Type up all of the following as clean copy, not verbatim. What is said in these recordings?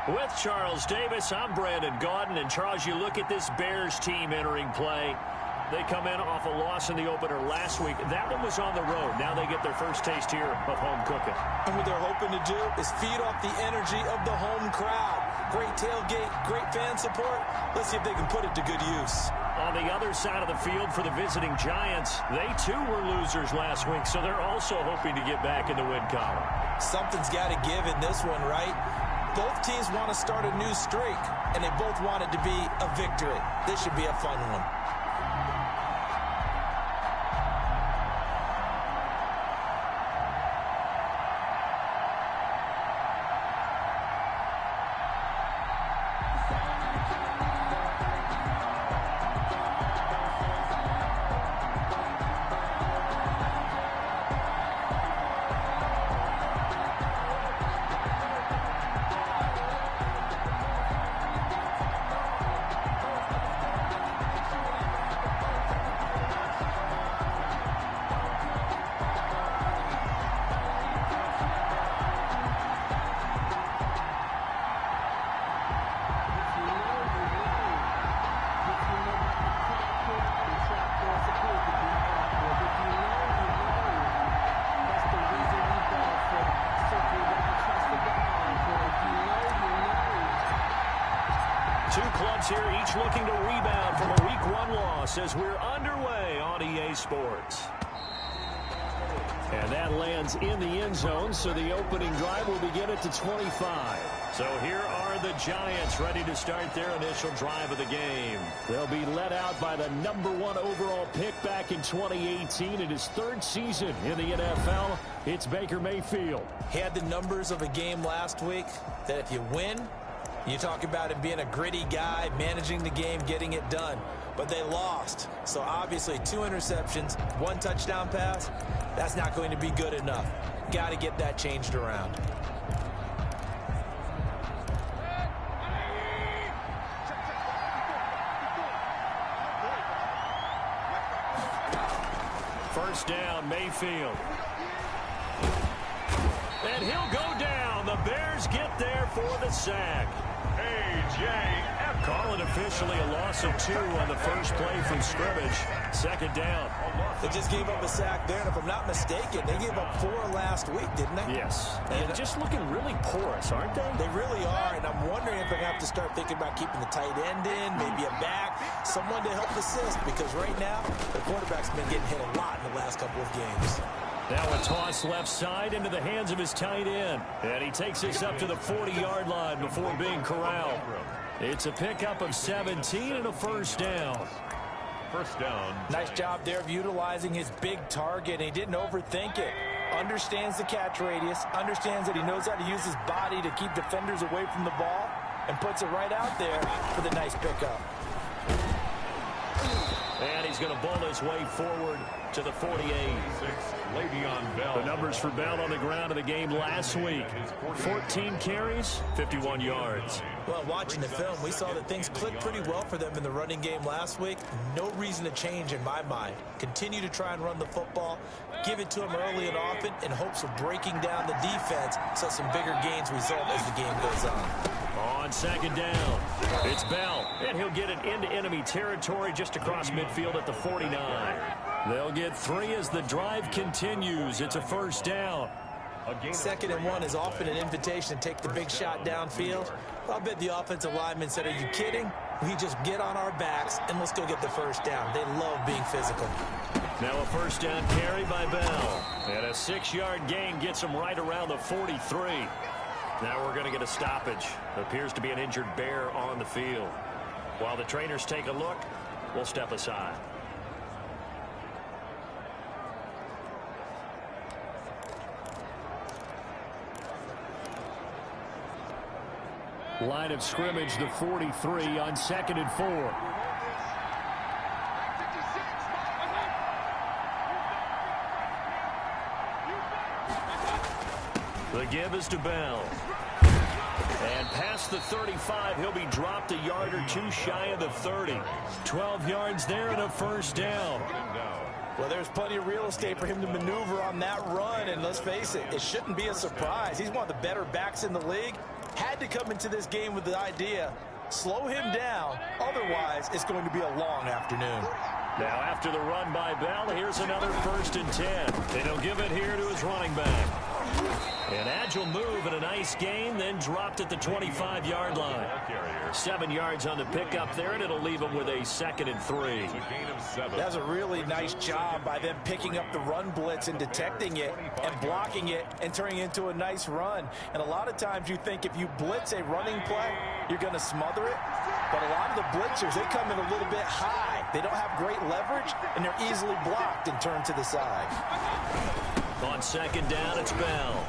With Charles Davis, I'm Brandon Gaudin. And, Charles, you look at this Bears team entering play. They come in off a loss in the opener last week. That one was on the road. Now they get their first taste here of home cooking. And what they're hoping to do is feed off the energy of the home crowd. Great tailgate, great fan support. Let's see if they can put it to good use. On the other side of the field for the visiting Giants, they too were losers last week, so they're also hoping to get back in the win column. Something's got to give in this one, right? Both teams want to start a new streak, and they both want it to be a victory. This should be a fun one. Two clubs here, each looking to rebound from a Week 1 loss as we're underway on EA Sports. And that lands in the end zone, so the opening drive will begin at the 25. So here are the Giants ready to start their initial drive of the game. They'll be led out by the #1 overall pick back in 2018 in his 3rd season in the NFL. It's Baker Mayfield. He had the numbers of a game last week that if you win, you talk about him being a gritty guy, managing the game, getting it done. But they lost. So obviously 2 interceptions, 1 touchdown pass. That's not going to be good enough. Got to get that changed around. First down, Mayfield. And he'll go down. The Bears get there for the sack. Call it officially a loss of 2 on the first play from scrimmage. 2nd down. They just gave up a sack there, and if I'm not mistaken, they gave up 4 last week, didn't they? Yes. And just looking really porous, aren't they? They really are, and I'm wondering if they're going to have to start thinking about keeping the tight end in, maybe a back, someone to help assist, because right now, the quarterback's been getting hit a lot in the last couple of games. Now a toss left side into the hands of his tight end. And he takes us up to the 40-yard line before being corralled. It's a pickup of 17 and a first down. First down. Nice job there of utilizing his big target. He didn't overthink it. Understands the catch radius. Understands that he knows how to use his body to keep defenders away from the ball. And puts it right out there for the nice pickup. And he's going to bowl his way forward to the 48. The numbers for Bell on the ground in the game last week. 14 carries, 51 yards. Well, watching the film, we saw that things clicked pretty well for them in the running game last week. No reason to change in my mind. Continue to try and run the football. Give it to them early and often in hopes of breaking down the defense so some bigger gains result as the game goes on. On 2nd down, it's Bell, and he'll get it into enemy territory just across midfield at the 49. They'll get 3 as the drive continues. It's a first down. 2nd and 1 is often an invitation to take the big shot downfield. I'll bet the offensive lineman said, are you kidding? We just get on our backs and let's go get the first down. They love being physical. Now a first down carry by Bell. And a 6-yard gain gets him right around the 43. Now we're going to get a stoppage. Appears to be an injured Bear on the field. While the trainers take a look, we'll step aside. Line of scrimmage, the 43 on 2nd and 4. The give is to Bell. And past the 35, he'll be dropped a yard or 2 shy of the 30. 12 yards there and a first down. Well, there's plenty of real estate for him to maneuver on that run, and let's face it, it shouldn't be a surprise. He's one of the better backs in the league. had to come into this game with the idea, slow him down, otherwise it's going to be a long afternoon. Now after the run by Bell, here's another 1st and 10. And he'll give it here to his running back. An agile move and a nice gain, then dropped at the 25-yard line. 7 yards on the pickup there, and it'll leave him with a 2nd and 3. That's a really nice job by them picking up the run blitz and detecting it and blocking it and turning it into a nice run. And a lot of times you think if you blitz a running play, you're going to smother it. But a lot of the blitzers, they come in a little bit high. They don't have great leverage, and they're easily blocked and turned to the side. On 2nd down, it's Bell.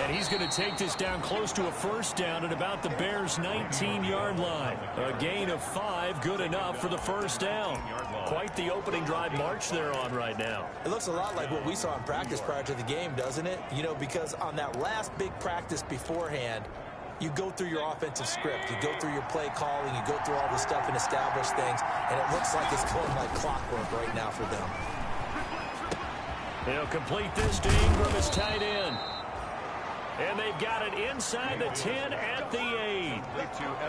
And he's going to take this down close to a 1st down at about the Bears' 19-yard line. A gain of 5, good enough for the 1st down. Quite the opening drive march they're on right now. It looks a lot like what we saw in practice prior to the game, doesn't it? You know, because on that last big practice beforehand, you go through your offensive script. You go through your play calling. You go through all the stuff and establish things. And it looks like it's going like clockwork right now for them. He'll complete this to Ingram as tight end. And they've got it inside the 10 at the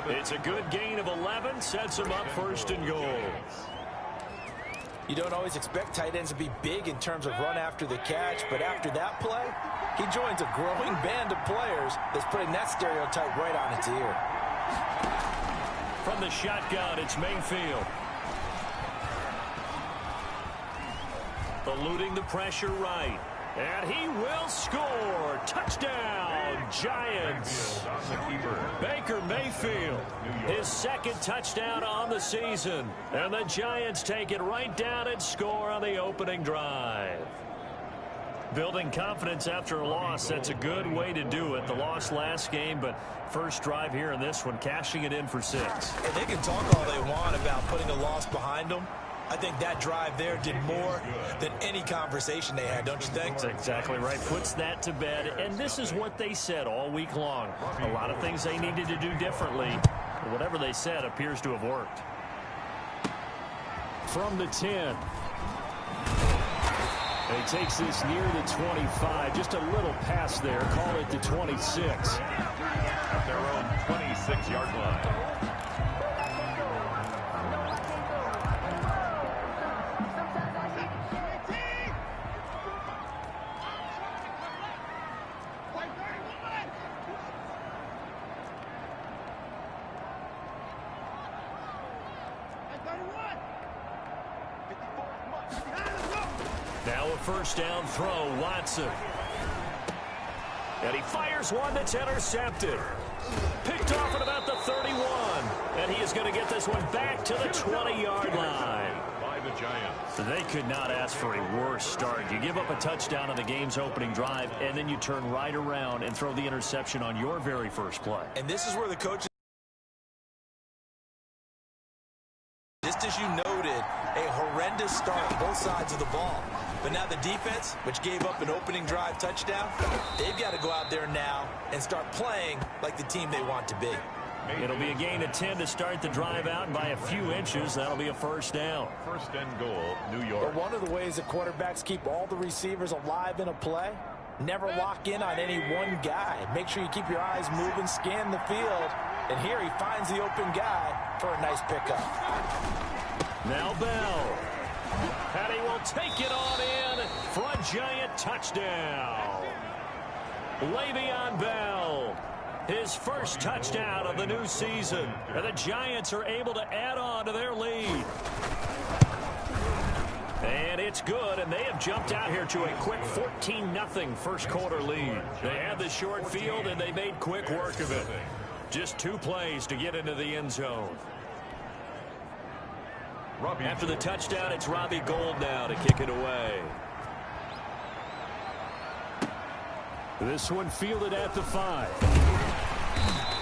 8. It's a good gain of 11. Sets them up 1st and goal. You don't always expect tight ends to be big in terms of run after the catch, but after that play, he joins a growing band of players that's putting that stereotype right on its ear. From the shotgun, it's Mayfield. Eluding the pressure right. And he will score. Touchdown, Giants. Baker Mayfield, his 2nd touchdown on the season. And the Giants take it right down and score on the opening drive. Building confidence after a loss, that's a good way to do it. The loss last game, but first drive here in this one, cashing it in for 6. And they can talk all they want about putting a loss behind them. I think that drive there did more than any conversation they had, don't you think? That's exactly right. Puts that to bed. And this is what they said all week long. A lot of things they needed to do differently. But whatever they said appears to have worked. From the 10. He takes this near the 25. Just a little pass there. Call it the 26. At their own 26-yard line. Now a 1st down throw, Watson. And he fires one that's intercepted. Picked off at about the 31. And he is going to get this one back to the 20-yard line. By the Giants. They could not ask for a worse start. You give up a touchdown on the game's opening drive, and then you turn right around and throw the interception on your very first play. And this is where the coaches, just as you noted, a horrendous start on both sides of the ball. But now the defense, which gave up an opening drive touchdown, they've got to go out there now and start playing like the team they want to be. It'll be a gain of 10 to start the drive out, and by a few inches, that'll be a 1st down. 1st and goal, New York. But one of the ways that quarterbacks keep all the receivers alive in a play, never lock in on any one guy. Make sure you keep your eyes moving, scan the field, and here he finds the open guy for a nice pickup. Now Bell. And he will take it on in for a Giant touchdown. Le'Veon Bell, his 1st touchdown of the new season. And the Giants are able to add on to their lead. And it's good, and they have jumped out here to a quick 14-0 first quarter lead. They had the short field, and they made quick work of it. Just 2 plays to get into the end zone. After the touchdown, it's Robbie Gould now to kick it away. This one fielded at the 5.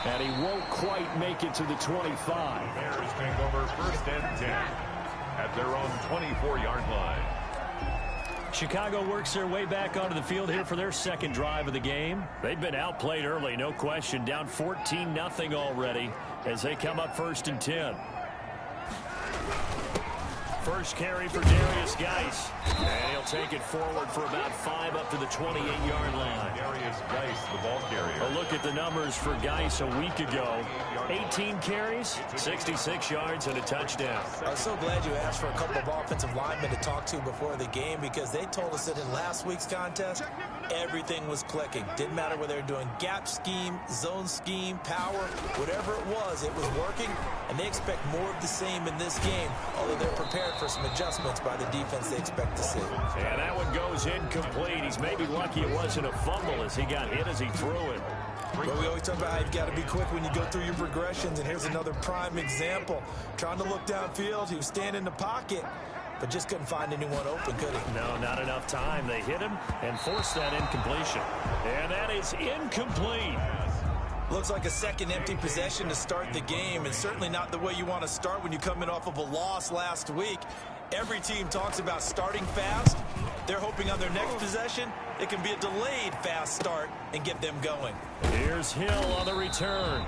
And he won't quite make it to the 25. Bears take over 1st and 10 at their own 24-yard line. Chicago works their way back onto the field here for their 2nd drive of the game. They've been outplayed early, no question. Down 14-0 already as they come up 1st and 10. First carry for Darius Geis. And he'll take it forward for about 5 up to the 28-yard line. Darius Geis, the ball carrier. A look at the numbers for Geis a week ago. 18 carries, 66 yards, and a touchdown. I was so glad you asked for a couple of offensive linemen to talk to before the game, because they told us that in last week's contest, everything was clicking. Didn't matter whether they were doing gap scheme, zone scheme, power, whatever it was working, and they expect more of the same in this game, although they're prepared for some adjustments by the defense they expect to see. And that one goes incomplete. He's maybe lucky it wasn't a fumble as he got hit as he threw it. But we always talk about how you've got to be quick when you go through your progressions, and here's another prime example. Trying to look downfield, he was standing in the pocket, but just couldn't find anyone open, could he? No, not enough time. They hit him and forced that incompletion. And that is incomplete. Looks like a second empty possession to start the game, and certainly not the way you want to start when you're coming off of a loss last week. Every team talks about starting fast. They're hoping on their next possession it can be a delayed fast start and get them going. Here's Hill on the return.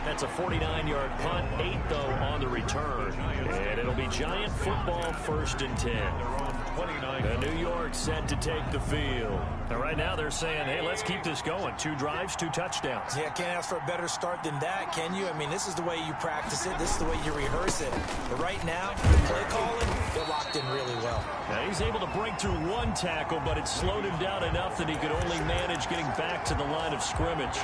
That's a 49-yard punt, 8 though on the return. And it'll be Giant football, 1st and 10. The New York set to take the field. And right now they're saying, hey, let's keep this going. 2 drives, 2 touchdowns. Yeah, can't ask for a better start than that, can you? I mean, this is the way you practice it. This is the way you rehearse it. But right now, play calling, they're locked in really well. Now he's able to break through 1 tackle, but it slowed him down enough that he could only manage getting back to the line of scrimmage.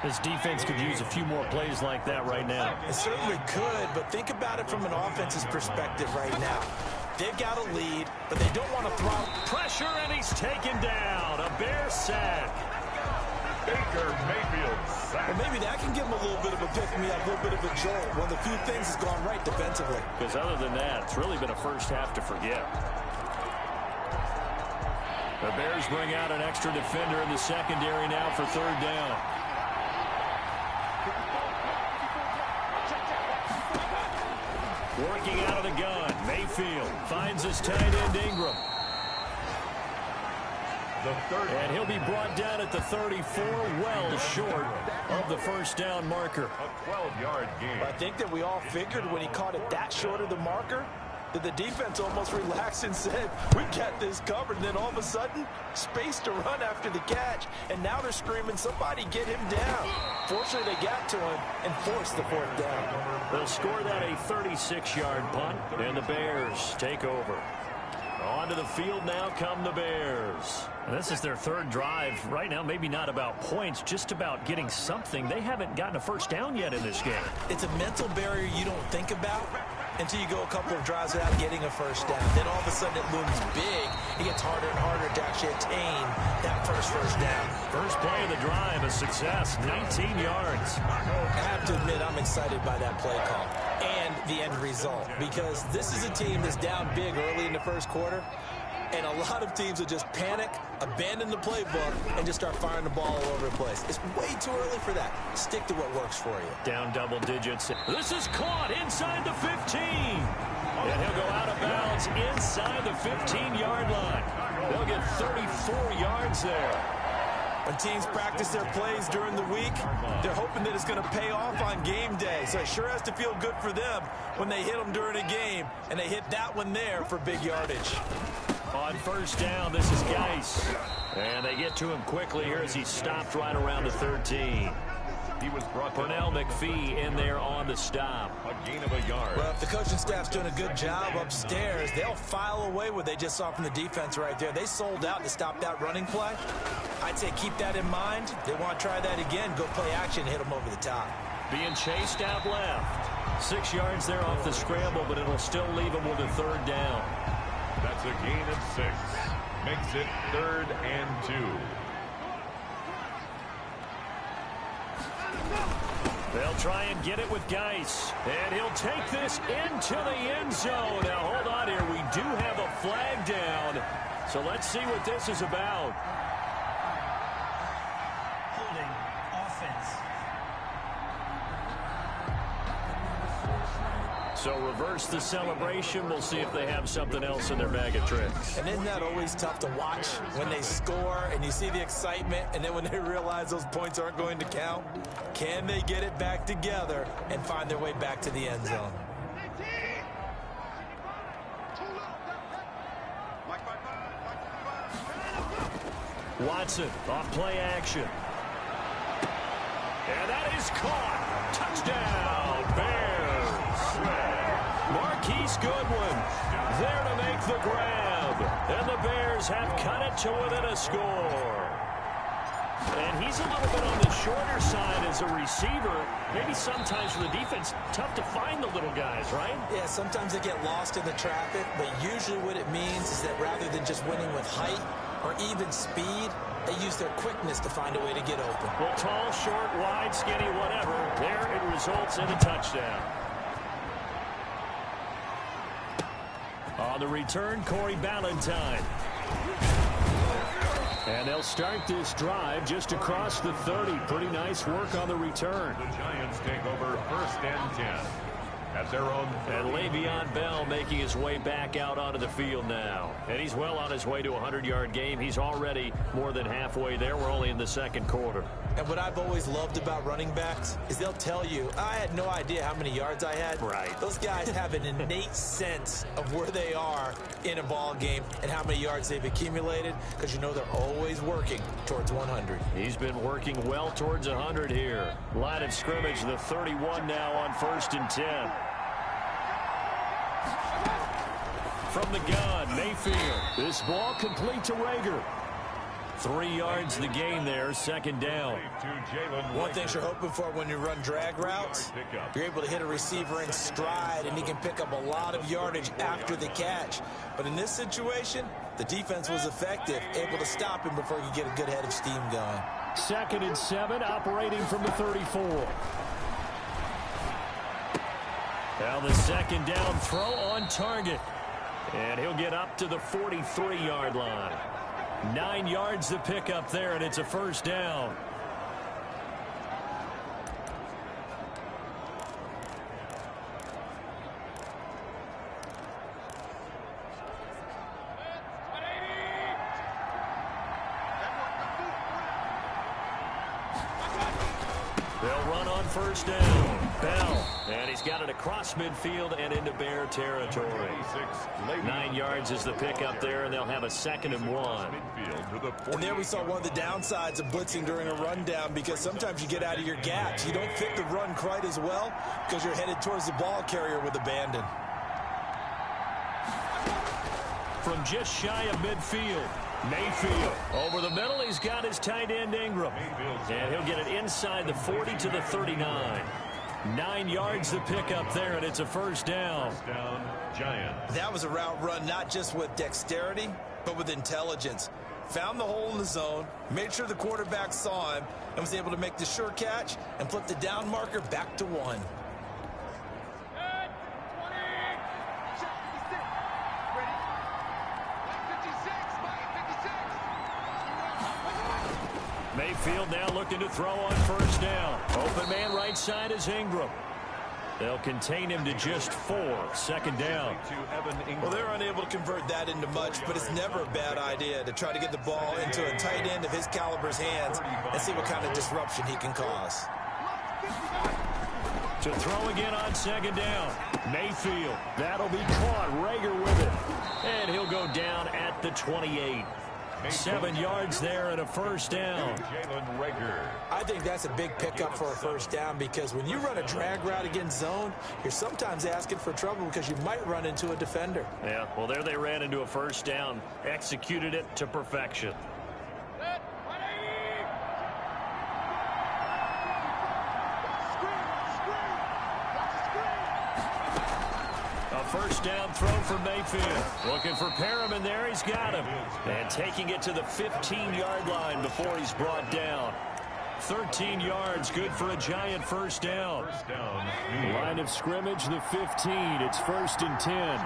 This defense could use a few more plays like that right now. It certainly could, but think about it from an offense's perspective right now. They've got a lead, but they don't want to throw pressure, and he's taken down. A Bear sack. Baker Mayfield sack. Well, maybe that can give him a little bit of a pick-me-up, a little bit of a jolt. One of the few things has gone right defensively. Because other than that, it's really been a first half to forget. The Bears bring out an extra defender in the secondary now for 3rd down. Working out of the gun, Mayfield finds his tight end Ingram. And he'll be brought down at the 34, well short of the 1st down marker. A 12-yard gain. I think that we all figured when he caught it that short of the marker, that the defense almost relaxed and said, we got this covered. And then all of a sudden, space to run after the catch. And now they're screaming, somebody get him down. Fortunately, they got to him and forced the 4th down. They'll score that a 36-yard punt, and the Bears take over. Onto the field now come the Bears. And this is their 3rd drive. Right now, maybe not about points, just about getting something. They haven't gotten a 1st down yet in this game. It's a mental barrier you don't think about until you go a couple of drives without getting a 1st down. Then all of a sudden it looms big. It gets harder and harder to actually attain that first down. First play of the drive, a success, 19 yards. I have to admit, I'm excited by that play call and the end result, because this is a team that's down big early in the 1st quarter, and a lot of teams will just panic, abandon the playbook, and just start firing the ball all over the place. It's way too early for that. Stick to what works for you. Down double digits. This is caught inside the 15. And he'll go out of bounds inside the 15-yard line. They'll get 34 yards there. When teams practice their plays during the week, they're hoping that it's going to pay off on game day. So it sure has to feel good for them when they hit them during a game, and they hit that one there for big yardage. On 1st down, this is Geis. And they get to him quickly here as he stopped right around the 13. He was brought Pernell McPhee in there on the stop. A gain of a yard. Well, if the coaching staff's doing a good job upstairs, they'll file away what they just saw from the defense right there. They sold out to stop that running play. I'd say keep that in mind. They want to try that again. Go play action, hit them over the top. Being chased out left. 6 yards there off the scramble, but it'll still leave them with a 3rd down. That's a gain of 6. Makes it 3rd and 2. They'll try and get it with Geis. And he'll take this into the end zone. Now, hold on here. We do have a flag down. So let's see what this is about. Holding offense. So reverse the celebration. We'll see if they have something else in their bag of tricks. And isn't that always tough to watch when they score and you see the excitement, and then when they realize those points aren't going to count? Can they get it back together and find their way back to the end zone? Watson off play action. And that is caught. Touchdown, Bears. Marquise Goodwin there to make the grab. And the Bears have cut it to within a score. And he's a little bit on the shorter side as a receiver. Maybe sometimes for the defense, tough to find the little guys, right? Yeah, sometimes they get lost in the traffic, but usually what it means is that rather than just winning with height or even speed, they use their quickness to find a way to get open. Well, tall, short, wide, skinny, whatever. There it results in a touchdown. On the return, Corey Ballantyne. And they'll start this drive just across the 30. Pretty nice work on the return. The Giants take over 1st and 10 at their own. And Le'Veon Bell making his way back out onto the field now. And he's well on his way to a 100-yard game. He's already more than halfway there. We're only in the second quarter. And what I've always loved about running backs is they'll tell you, I had no idea how many yards I had. Right. Those guys have an innate sense of where they are in a ball game and how many yards they've accumulated, because you know they're always working towards 100. He's been working well towards 100 here. Line of scrimmage, the 31 now on 1st and 10. From the gun, Mayfield. This ball complete to Rager. 3 yards the gain there, 2nd down. One thing you're hoping for when you run drag routes, you're able to hit a receiver in stride, and he can pick up a lot of yardage after the catch. But in this situation, the defense was effective, able to stop him before he could get a good head of steam going. 2nd and 7, operating from the 34. Now the 2nd down throw on target. And he'll get up to the 43-yard line. 9 yards to pick up there, and it's a 1st down. They'll run on 1st down. Bell. And he's got it across midfield and into Bear territory. 9 yards is the pickup there, and they'll have a 2nd and 1. And there we saw one of the downsides of blitzing during a rundown, because sometimes you get out of your gaps. You don't fit the run quite as well because you're headed towards the ball carrier with abandon. From just shy of midfield, Mayfield. Over the middle, he's got his tight end Ingram. And he'll get it inside the 40 to the 39. 9 yards to pick up there, and it's a 1st down. Giants. That was a route run not just with dexterity, but with intelligence. Found the hole in the zone, made sure the quarterback saw him, and was able to make the sure catch and flip the down marker back to 1. Mayfield now looking to throw on 1st down. Open man right side is Ingram. They'll contain him to just 4. 2nd down. Well, they're unable to convert that into much, but it's never a bad idea to try to get the ball into a tight end of his caliber's hands and see what kind of disruption he can cause. To throw again on 2nd down. Mayfield. That'll be caught. Rager with it. And he'll go down at the 28. 7 yards there and a 1st down. I think that's a big pickup for a 1st down, because when you run a drag route against zone, you're sometimes asking for trouble because you might run into a defender. Yeah, well, there they ran into a 1st down. Executed it to perfection. A 1st down throw for Mayfield. Looking for Perriman there. He's got him. And taking it to the 15-yard line before he's brought down. 13 yards, good for a Giant 1st down. Line of scrimmage, the 15. It's 1st and 10.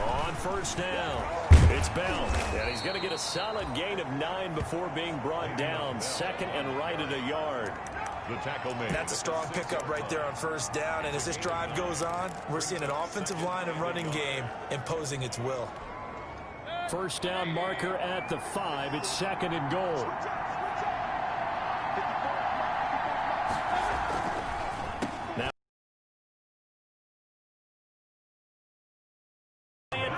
On 1st down, it's Bell. And he's going to get a solid gain of 9 before being brought down. 2nd and right at a yard. The tackle made. That's a strong pickup right there on 1st down. And as this drive goes on, we're seeing an offensive line and running game imposing its will. 1st down marker at the 5. It's 2nd and goal.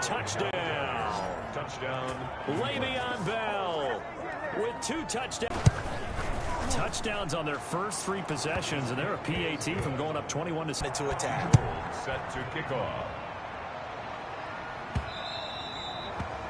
touchdown. Touchdown. Le'Veon Bell with 2 touchdowns on their first 3 possessions, and they're a PAT from going up 21 to attack. Set to kick off.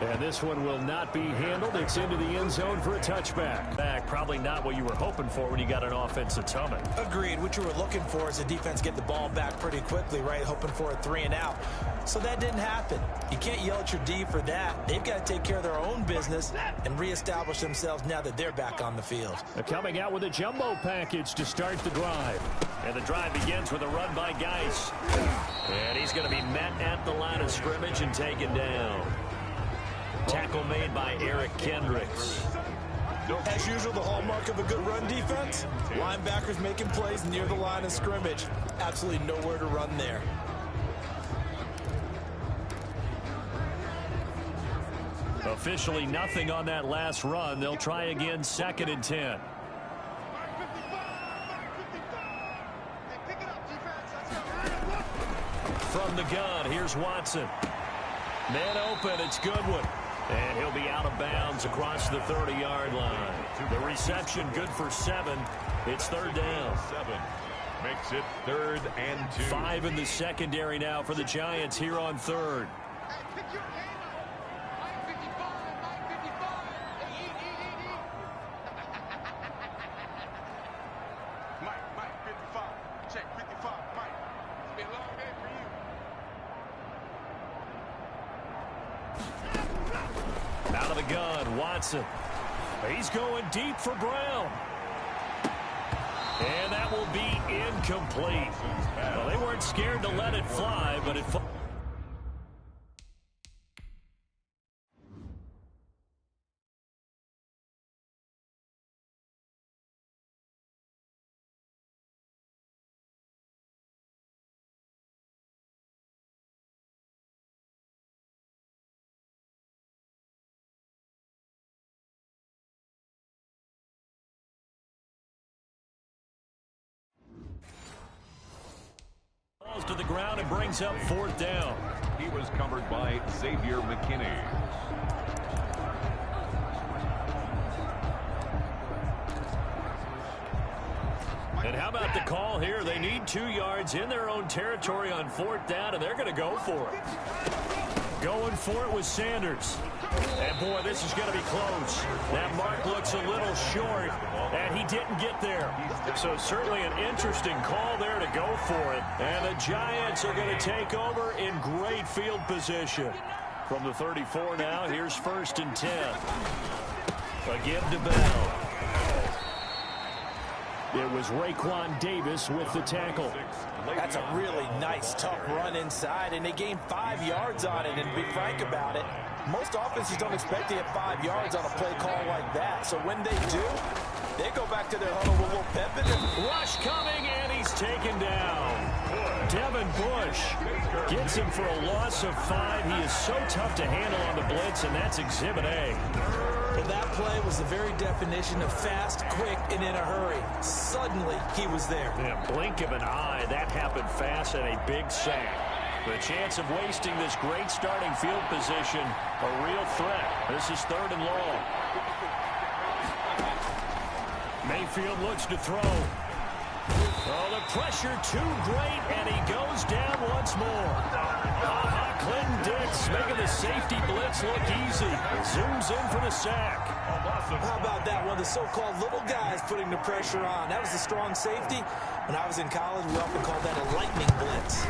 And this one will not be handled. It's into the end zone for a touchback. Probably not what you were hoping for when you got an offensive tumble. Agreed. What you were looking for is the defense get the ball back pretty quickly, right? Hoping for a 3 and out. So that didn't happen. You can't yell at your D for that. They've got to take care of their own business and reestablish themselves now that they're back on the field. They're coming out with a jumbo package to start the drive. And the drive begins with a run by Geis. And he's going to be met at the line of scrimmage and taken down. Tackle made by Eric Kendricks. As usual, the hallmark of a good run defense, linebackers making plays near the line of scrimmage. Absolutely nowhere to run there. Officially nothing on that last run. They'll try again, 2nd and 10. From the gun, here's Watson. Man open, it's Goodwin. And he'll be out of bounds across the 30-yard line. The reception good for 7. It's 3rd down. 7 makes it 3rd and 2. 5 in the secondary now for the Giants here on 3rd. Out of the gun, Watson. He's going deep for Brown. And that will be incomplete. Well, they weren't scared to let it fly, but it... to the ground and brings up 4th down. He was covered by Xavier McKinney. And how about the call here? They need 2 yards in their own territory on 4th down, and they're going to go for it. Going for it with Sanders. And, boy, this is going to be close. That mark looks a little short, and he didn't get there. So certainly an interesting call there to go for it. And the Giants are going to take over in great field position. From the 34 now, here's 1st and 10. A give to Bell. It was Raekwon Davis with the tackle. That's a really nice, tough run inside, and they gained 5 yards on it. And to be frank about it, most offenses don't expect to get 5 yards on a play call like that. So when they do, they go back to their huddle with a little pep in it. Rush coming, and he's taken down. Devin Bush gets him for a loss of 5. He is so tough to handle on the blitz, and that's Exhibit A. Well, that play was the very definition of fast, quick, and in a hurry. Suddenly, he was there. In a blink of an eye, that happened fast and a big sack. The chance of wasting this great starting field position, a real threat. This is 3rd and long. Mayfield looks to throw. Oh, the pressure too great, and he goes down once more. Clinton Dix making the safety blitz look easy. Zooms in for the sack. How about that? One of the so-called little guys putting the pressure on. That was a strong safety. When I was in college, we often called that a lightning blitz.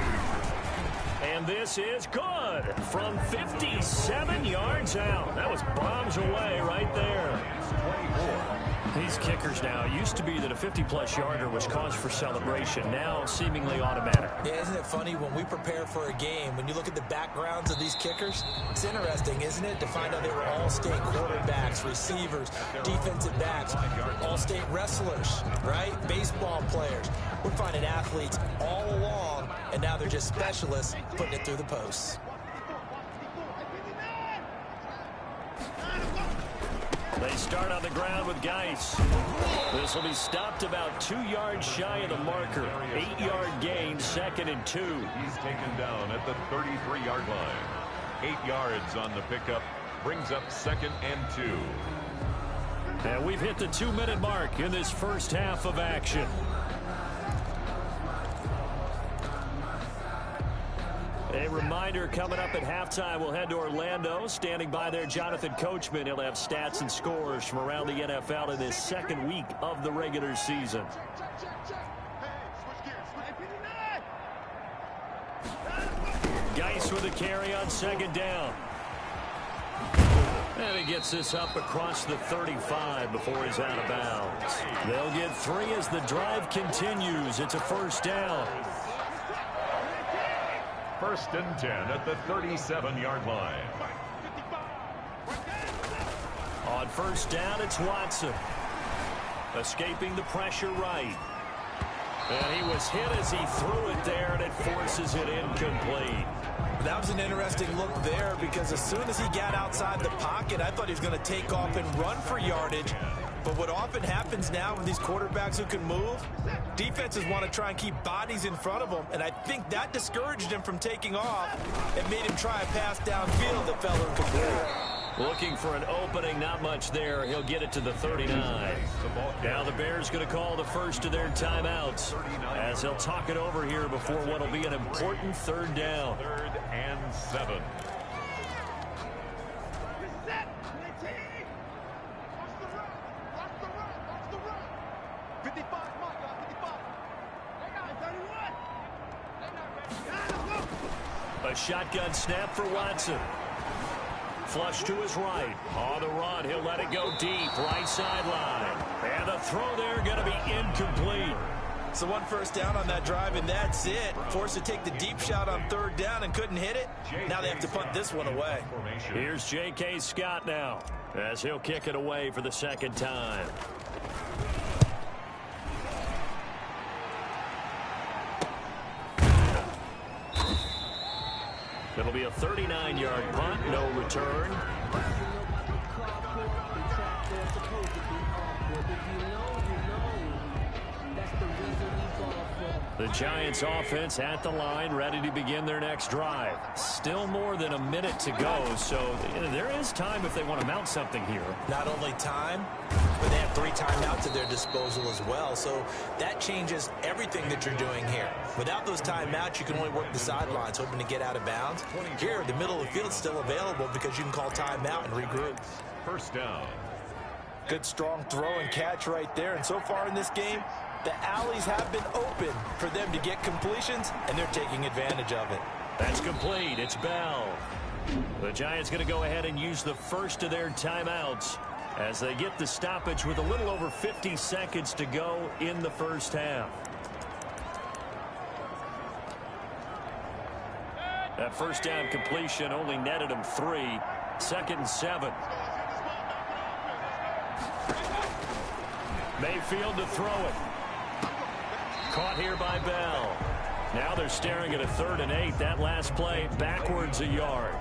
And this is good from 57 yards out. That was bombs away right there. 24. These kickers now, used to be that a 50-plus yarder was cause for celebration. Now seemingly automatic. Yeah, isn't it funny when we prepare for a game, when you look at the backgrounds of these kickers, it's interesting, isn't it, to find out they were all-state quarterbacks, receivers, defensive backs, all-state wrestlers, right? Baseball players. We're finding athletes all along, and now they're just specialists putting it through the posts. They start on the ground with Geis. This will be stopped about 2 yards shy of the marker. 8-yard gain, 2nd and 2. He's taken down at the 33-yard line. 8 yards on the pickup. Brings up 2nd and 2. And we've hit the 2-minute mark in this first half of action. A reminder, coming up at halftime, we'll head to Orlando. Standing by there, Jonathan Coachman. He'll have stats and scores from around the NFL in this second week of the regular season. Geis with a carry on 2nd down. And he gets this up across the 35 before he's out of bounds. They'll get 3 as the drive continues. It's a 1st down. 1st and 10 at the 37-yard line. On 1st down, it's Watson. Escaping the pressure right. And he was hit as he threw it there, and it forces it incomplete. That was an interesting look there because as soon as he got outside the pocket, I thought he was going to take off and run for yardage. But what often happens now with these quarterbacks who can move, defenses want to try and keep bodies in front of them, and I think that discouraged him from taking off and made him try a pass downfield that fell incomplete. Looking for an opening, not much there. He'll get it to the 39. Now the Bears going to call the first of their timeouts as they'll talk it over here before what will be an important 3rd down. 3rd and 7. A shotgun snap for Watson. Flush to his right. On the run, he'll let it go deep. Right sideline. And the throw there going to be incomplete. So 1 first down on that drive, and that's it. Forced to take the deep shot on 3rd down and couldn't hit it. Now they have to punt this one away. Here's J.K. Scott now as he'll kick it away for the 2nd time. It'll be a 39-yard punt, no return. The Giants offense at the line, ready to begin their next drive. Still more than a minute to go, so there is time if they want to mount something here. Not only time, but they have 3 timeouts at their disposal as well, so that changes everything that you're doing here. Without those timeouts, you can only work the sidelines, hoping to get out of bounds. Here, the middle of the field's still available because you can call timeout and regroup. 1st down. Good, strong throw and catch right there, and so far in this game, the alleys have been open for them to get completions, and they're taking advantage of it. That's complete. It's Bell. The Giants going to go ahead and use the first of their timeouts as they get the stoppage with a little over 50 seconds to go in the first half. That 1st down completion only netted him 3. 2nd and 7. Mayfield to throw it. Caught here by Bell. Now they're staring at a 3rd and 8. That last play backwards a yard.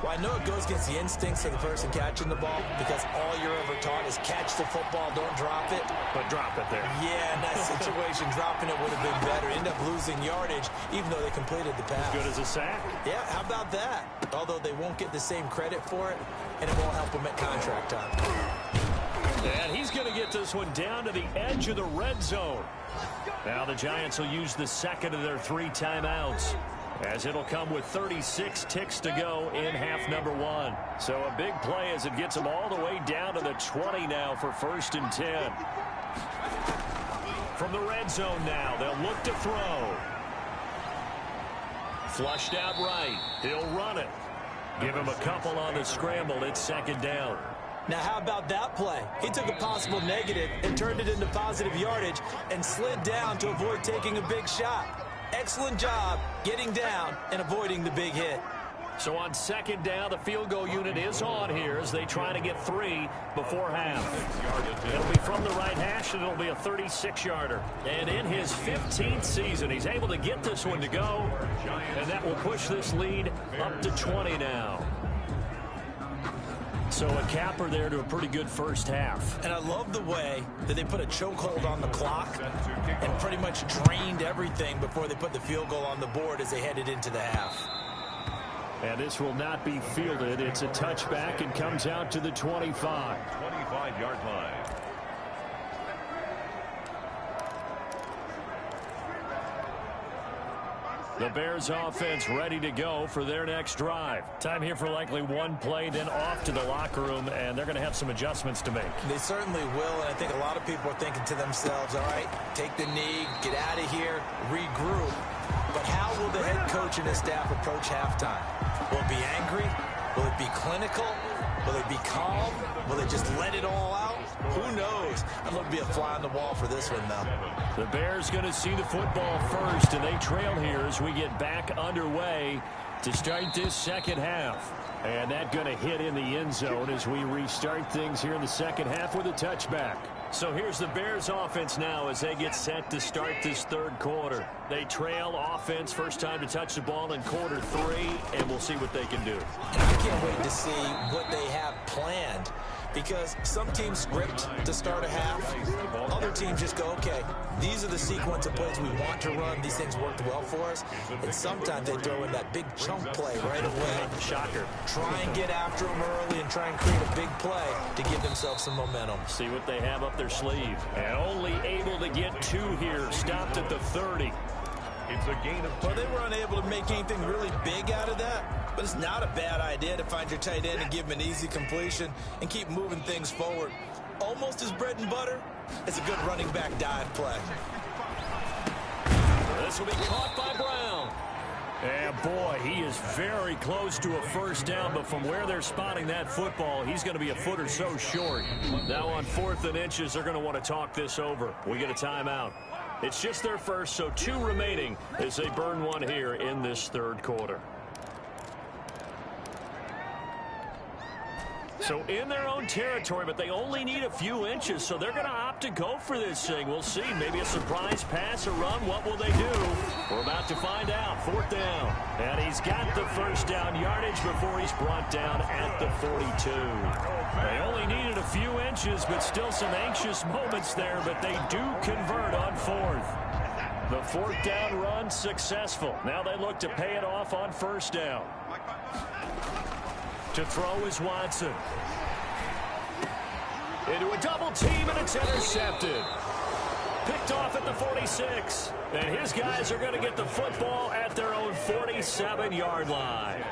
Well, I know it goes against the instincts of the person catching the ball because all you're ever taught is catch the football, don't drop it. But drop it there. Yeah, in that situation, dropping it would have been better. End up losing yardage, even though they completed the pass. As good as a sack? Yeah, how about that? Although they won't get the same credit for it, and it won't help them at contract time. And he's going to get this one down to the edge of the red zone. Now the Giants will use the 2nd of their 3 timeouts, as it'll come with 36 ticks to go in half number 1. So a big play as it gets them all the way down to the 20 now for 1st and 10. From the red zone now, they'll look to throw. Flushed out right. He'll run it. Give him a couple on the scramble. It's 2nd down. Now, how about that play? He took a possible negative and turned it into positive yardage and slid down to avoid taking a big shot. Excellent job getting down and avoiding the big hit. So on 2nd down, the field goal unit is on here as they try to get 3 before half. It'll be from the right hash, and it'll be a 36-yarder. And in his 15th season, he's able to get this one to go, and that will push this lead up to 20 now. So a capper there to a pretty good first half. And I love the way that they put a chokehold on the clock and pretty much drained everything before they put the field goal on the board as they headed into the half. And this will not be fielded. It's a touchback and comes out to the 25. 25-yard line. The Bears offense ready to go for their next drive. Time here for likely one play, then off to the locker room, and they're going to have some adjustments to make. They certainly will, and I think a lot of people are thinking to themselves, all right, take the knee, get out of here, regroup. But how will the head coach and his staff approach halftime? Will it be angry? Will it be clinical? Will it be calm? Will they just let it all out? Who knows? I'm going to be a fly on the wall for this one, though. The Bears going to see the football first, and they trail here as we get back underway to start this second half. And that going to hit in the end zone as we restart things here in the second half with a touchback. So here's the Bears offense now as they get set to start this third quarter. They trail offense, first time to touch the ball in quarter 3, and we'll see what they can do. And I can't wait to see what they have planned, because some teams script to start a half. Other teams just go, okay, these are the sequence of plays we want to run. These things worked well for us. And sometimes they throw in that big chunk play right away. Shocker. Try and get after them early and try and create a big play to give themselves some momentum. See what they have up their sleeve. And only able to get 2 here. Stopped at the 30. It's a gain of 2. Well, they were unable to make anything really big out of that. But it's not a bad idea to find your tight end and give him an easy completion and keep moving things forward. Almost as bread and butter. It's a good running back dive play. This will be caught by Brown. And boy, he is very close to a first down, but from where they're spotting that football, he's going to be a foot or so short. Now on 4th and inches, they're going to want to talk this over. We get a timeout. It's just their first, so 2 remaining as they burn one here in this third quarter. So in their own territory, but they only need a few inches, so they're going to opt to go for this thing. We'll see. Maybe a surprise pass or run. What will they do? We're about to find out. 4th down. And he's got the first down yardage before he's brought down at the 42. They only needed a few inches, but still some anxious moments there, but they do convert on 4th. The 4th down run successful. Now they look to pay it off on 1st down. To throw is Watson. Into a double team, and it's intercepted. Picked off at the 46. And his guys are going to get the football at their own 47-yard line.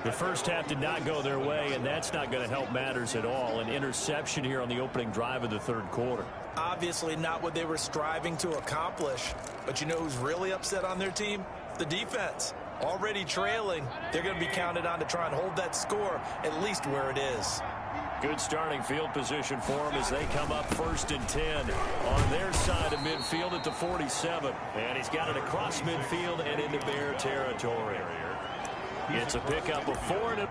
The first half did not go their way, and that's not going to help matters at all. An interception here on the opening drive of the third quarter. Obviously not what they were striving to accomplish. But you know who's really upset on their team? The defense. Already trailing, they're going to be counted on to try and hold that score at least where it is. Good starting field position for them as they come up 1st and 10 on their side of midfield at the 47. And he's got it across midfield and into Bear territory. It's a pickup of 4.